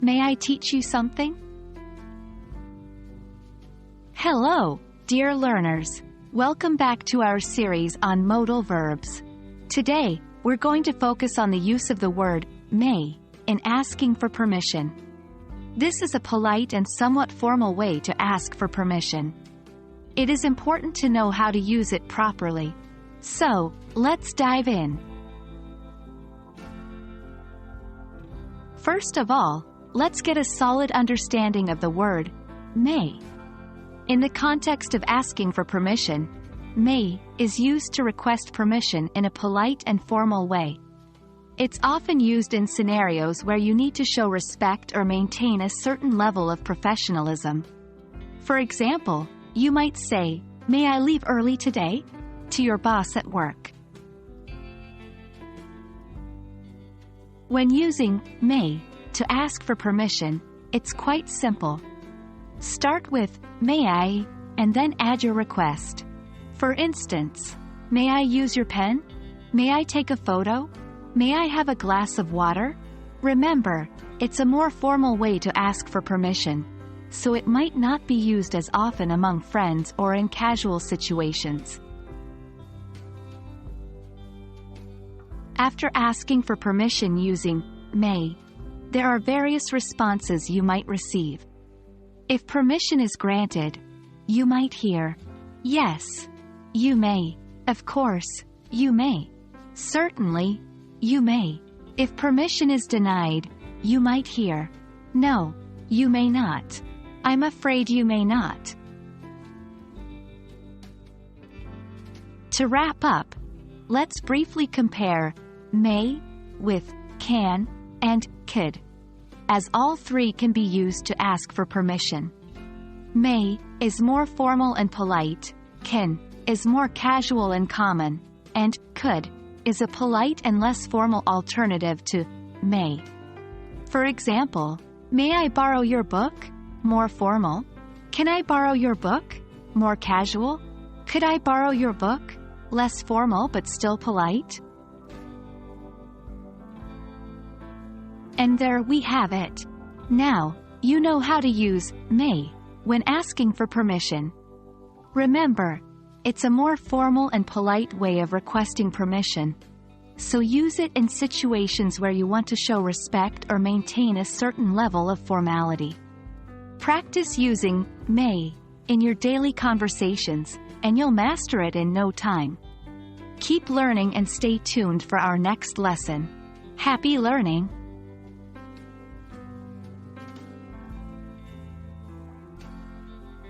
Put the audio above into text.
May I teach you something? Hello, dear learners. Welcome back to our series on modal verbs. Today, we're going to focus on the use of the word may in asking for permission. This is a polite and somewhat formal way to ask for permission. It is important to know how to use it properly. So, let's dive in. First of all, let's get a solid understanding of the word may. In the context of asking for permission, may is used to request permission in a polite and formal way. It's often used in scenarios where you need to show respect or maintain a certain level of professionalism. For example, you might say, "May I leave early today?" to your boss at work. When using may to ask for permission, it's quite simple. Start with "May I?" and then add your request. For instance, "May I use your pen?" "May I take a photo?" "May I have a glass of water?" Remember, it's a more formal way to ask for permission, so it might not be used as often among friends or in casual situations. After asking for permission using may, there are various responses you might receive. If permission is granted, you might hear, "Yes, you may. Of course, you may. Certainly, you may." If permission is denied, you might hear, "No, you may not. I'm afraid you may not." To wrap up, let's briefly compare may with can and could, as all three can be used to ask for permission. May is more formal and polite, can is more casual and common, and could is a polite and less formal alternative to may. For example, "May I borrow your book?" More formal. "Can I borrow your book?" More casual. "Could I borrow your book?" Less formal but still polite. And there we have it. Now, you know how to use may when asking for permission. Remember, it's a more formal and polite way of requesting permission, so use it in situations where you want to show respect or maintain a certain level of formality. Practice using may in your daily conversations, and you'll master it in no time. Keep learning and stay tuned for our next lesson. Happy learning!